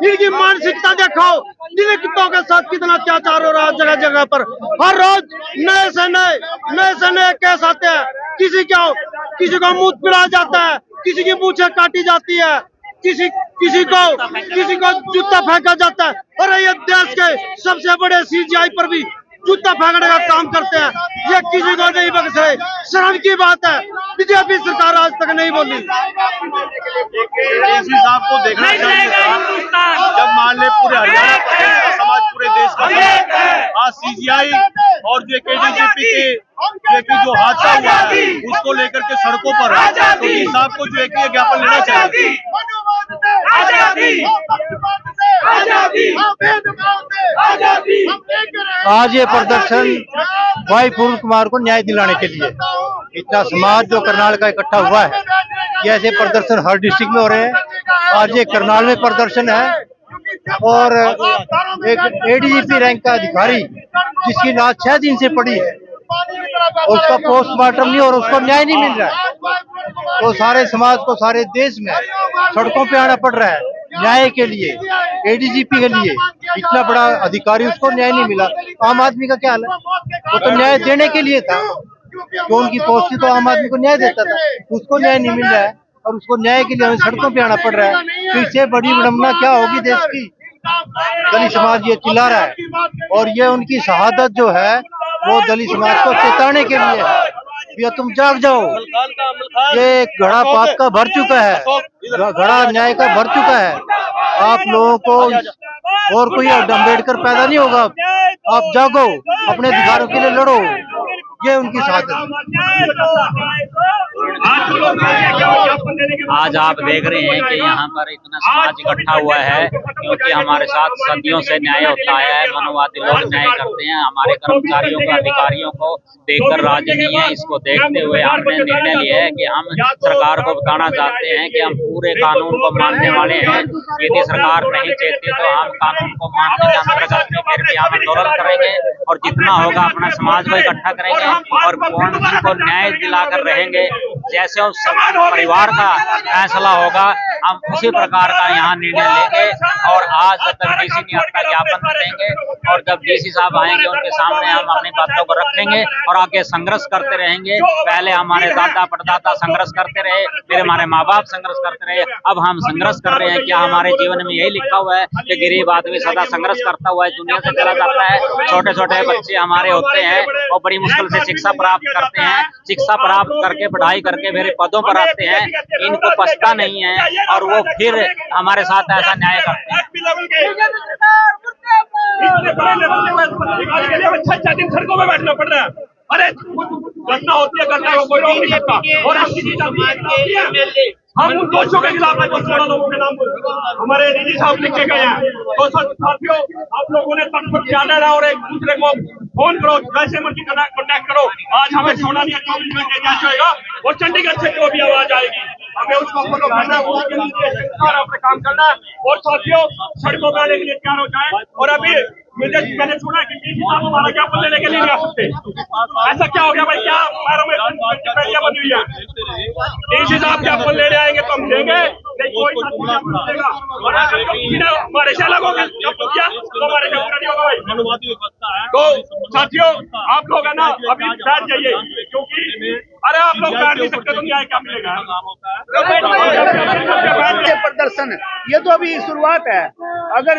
इनकी मानसिकता देखो, दलितों के साथ कितना अत्याचार हो रहा है जगह जगह पर। हर रोज नए से नए केस आते हैं। किसी को मुंह पिलाया जाता है, किसी की मूछें काटी जाती है, किसी को जूता फेंका जाता है। और ये देश के सबसे बड़े सीजीआई पर भी जूता फेंकने का काम करते हैं। ये किसी को नहीं बख्श रहे। शर्म की बात है, बीजेपी सरकार आज तक नहीं बोली। डीसी साहब को देखना चाहिए था, जब मान ले पूरे हरियाणा प्रदेश का समाज पूरे देश का आज सीजीआई और जो केडीसीपी के जो हादसा हुआ है उसको लेकर के सड़कों पर तो डीसी साहब को जो है ज्ञापन लेना चाहिए। आज ये प्रदर्शन भाई पूर्ण कुमार को न्याय दिलाने के लिए इतना समाज जो करनाल का इकट्ठा हुआ है। ये ऐसे प्रदर्शन हर डिस्ट्रिक्ट में हो रहे हैं। आज ये करनाल में प्रदर्शन है और एक एडीजीपी रैंक का अधिकारी जिसकी लाश 6 दिन से पड़ी है, उसका पोस्टमार्टम नहीं और उसको न्याय नहीं मिल रहा है। तो सारे समाज को, सारे देश में सड़कों पे आना पड़ रहा है न्याय के लिए, एडीजीपी के लिए। इतना बड़ा अधिकारी, उसको न्याय नहीं मिला। आम आदमी का क्या हाल है? वो तो न्याय देने के लिए था, जो उनकी पोस्ट थी तो आम आदमी को न्याय देता था, उसको न्याय नहीं मिल रहा है और उसको न्याय के लिए हमें सड़कों पे आना पड़ रहा है। तो इससे बड़ी विडंबना क्या होगी देश की? दलित समाज ये चिल्ला रहा है और ये उनकी शहादत जो है वो दलित समाज को चेताने के लिए है। ये तुम जाग जाओ, ये घड़ा पाप का भर चुका है, घड़ा न्याय का भर चुका है। आप लोगों को और कोई अम्बेडकर पैदा नहीं होगा। आप जागो, अपने अधिकारों के लिए लड़ो, ये उनकी शहादत। आज आप देख रहे हैं कि यहाँ पर इतना समाज इकट्ठा हुआ है क्योंकि हमारे साथ सदियों से न्याय होता है। मनोवादी लोग न्याय करते हैं। हमारे कर्मचारियों को, अधिकारियों को देखकर राजी नहीं है। इसको देखते हुए हमने निर्णय लिया है कि हम सरकार को बताना चाहते हैं कि हम पूरे कानून को मानने वाले हैं। यदि सरकार नहीं चाहती तो हम कानून को मानने के अंतर्गत में फिर भी हम आंदोलन करेंगे और जितना होगा अपना समाज को इकट्ठा करेंगे और पूर्ण सिंह को न्याय दिलाकर रहेंगे। जैसे उस परिवार का फैसला होगा हम उसी प्रकार का यहाँ निर्णय लेंगे और आज तक डीसी ने अपना ज्ञापन देंगे और जब डीसी साहब आएंगे उनके सामने हम अपनी बातों को रखेंगे और आगे संघर्ष करते रहेंगे। पहले हमारे दादा परदादा संघर्ष करते रहे, फिर हमारे माँ बाप संघर्ष करते रहे, अब हम संघर्ष कर रहे हैं। क्या हमारे जीवन में यही लिखा हुआ है कि गरीब आदमी सदा संघर्ष करता हुआ इस दुनिया से चला जाता है? छोटे छोटे बच्चे हमारे होते हैं और बड़ी मुश्किल से शिक्षा प्राप्त करते हैं, शिक्षा प्राप्त करके पढ़ाई करके मेरे पदों पर आते हैं, इनको पछता नहीं है और वो फिर हमारे साथ ऐसा न्याय करते हैं। 6 दिन सड़कों में बैठना पड़ रहा है। अरे घटना होती है, घटना को कोई रोक नहीं सकता और हम उन दोषों के खिलाफ है जो 16 लोगों के नाम हमारे डीजी साहब लिख के गए हैं। तो साथियों, आप लोगों ने तत्पर ज्यादा रहा और एक दूसरे को फोन करो, जैसे मर्जी कॉन्टैक्ट करो। आज हमें छोड़ना नहीं है, 24 घंटे जैसे होगा और चंडीगढ़ से जो भी आवाज आएगी हमें उसको फॉलो करना है, उसके लिए अपने काम करना है। और साथियों, सड़कों पर आने के लिए तैयार हो जाए। और अभी मैंने सुना कि डीसी साहब हमारा ज्ञापन लेने के लिए नहीं आ सकते। ऐसा क्या हो गया भाई? क्या पैरों में पहलियां बनी हुई है? डीसी साहब ज्ञापन लेने आएंगे तो हम देंगे, नहीं कोई देगा। और हमारे से अलग हो गया तो हमारे नहीं होगा भाई। तो साथियों, आप लोग है ना अभी बैठ जाइए, क्योंकि अरे आप लोग बैठ नहीं सकते तो न्याय क्या मिलेगा? प्रदर्शन ये तो अभी शुरुआत है। अगर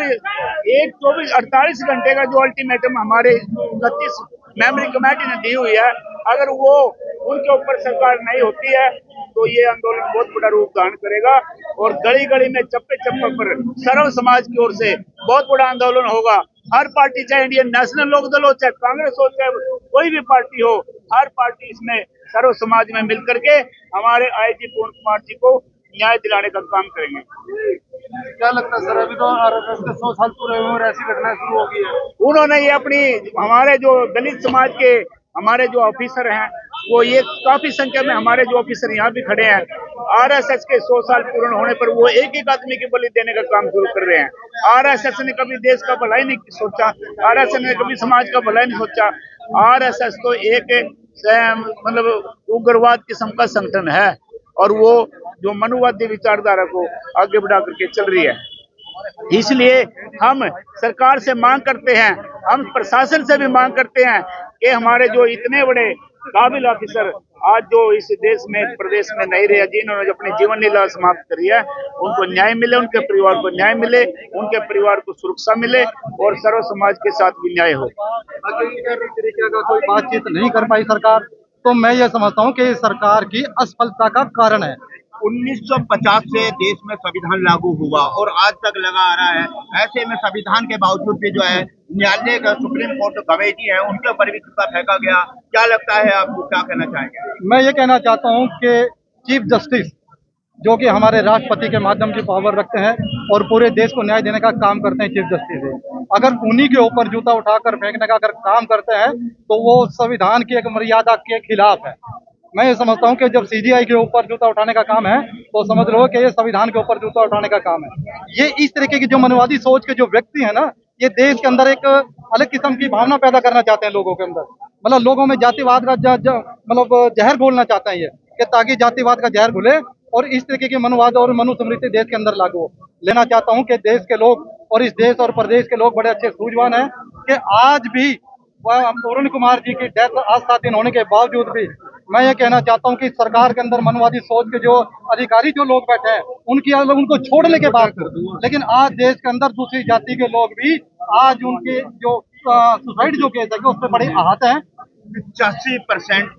एक 48 घंटे का जो अल्टीमेटम हमारे 31 मेमोरी कमेटी ने दी हुई है, अगर वो उनके ऊपर सरकार नहीं होती है तो ये आंदोलन बहुत बड़ा रूप धारण करेगा और गली गली में चप्पे चप्पे पर सर्व समाज की ओर से बहुत बड़ा आंदोलन होगा। हर पार्टी, चाहे इंडियन नेशनल लोक दल हो, चाहे कांग्रेस हो, चाहे कोई भी पार्टी हो, हर पार्टी इसमें सर्व समाज में मिलकर के हमारे आईजी पूर्ण कुमार जी को न्याय दिलाने का काम करेंगे। क्या लगता है सर, अभी तो आरएसएस के 100 साल पूरे हुए और ऐसी घटनाएं शुरू हो गई है? उन्होंने ये अपनी, हमारे जो दलित समाज के हमारे जो ऑफिसर हैं वो ये काफी संख्या में हमारे जो ऑफिसर यहाँ भी खड़े हैं, आरएसएस के 100 साल पूर्ण होने पर वो एक एक आदमी की बलि देने का काम शुरू कर रहे हैं। आरएसएस ने कभी देश का भलाई नहीं सोचा, आरएसएस ने कभी समाज का भलाई नहीं सोचा। आरएसएस तो एक मतलब उग्रवाद किस्म का संगठन है और वो जो मनुवादी विचारधारा को आगे बढ़ा करके चल रही है। इसलिए हम सरकार से मांग करते हैं, हम प्रशासन से भी मांग करते हैं कि हमारे जो इतने बड़े काबिल ऑफिसर आज जो इस देश में प्रदेश में नहीं रहे, जिन्होंने अपनी जीवन लीला समाप्त करी है, उनको न्याय मिले, उनके परिवार को न्याय मिले, उनके परिवार को सुरक्षा मिले और सर्व समाज के साथ भी न्याय हो। तरीके का कोई बातचीत नहीं कर पाई सरकार, तो मैं ये समझता हूँ कि सरकार की असफलता का कारण है। 1950 से देश में संविधान लागू हुआ और आज तक लगा आ रहा है। ऐसे में संविधान के बावजूद भी जो है न्यायालय का सुप्रीम कोर्ट कमेटी है उनके ऊपर भी जूता फेंका गया। क्या लगता है आपको, क्या कहना चाहेंगे? मैं ये कहना चाहता हूँ कि चीफ जस्टिस जो कि हमारे राष्ट्रपति के माध्यम की पावर रखते हैं और पूरे देश को न्याय देने का काम करते हैं, चीफ जस्टिस है, अगर उन्हीं के ऊपर जूता उठाकर फेंकने का अगर काम करते हैं तो वो संविधान की एक मर्यादा के खिलाफ है। मैं ये समझता हूँ कि जब सीजीआई के ऊपर जूता उठाने का काम है तो समझ लो कि ये संविधान के ऊपर जूता उठाने का काम है। ये इस तरीके की जो मनवादी सोच के जो व्यक्ति है ना, ये देश के अंदर एक अलग किस्म की भावना पैदा करना चाहते हैं लोगों के अंदर, मतलब लोगों में जातिवाद का मतलब जहर घोलना चाहते हैं ये, कि ताकि जातिवाद का जहर घुले और इस तरीके की मनोवाद और मनुस्मृति देश के अंदर लागू हो। लेना चाहता हूँ कि देश के लोग और इस देश और प्रदेश के लोग बड़े अच्छे सूझवान हैं कि आज भी अरुण कुमार जी की डेथ आज 7 दिन होने के बावजूद भी मैं ये कहना चाहता हूँ कि सरकार के अंदर मनवादी सोच के जो अधिकारी जो लोग बैठे हैं उनको छोड़ने के बाद, लेकिन आज देश के अंदर दूसरी जाति के लोग भी आज उनके जो सुसाइड जो केस है उस पर बड़े आहत हैं। 85%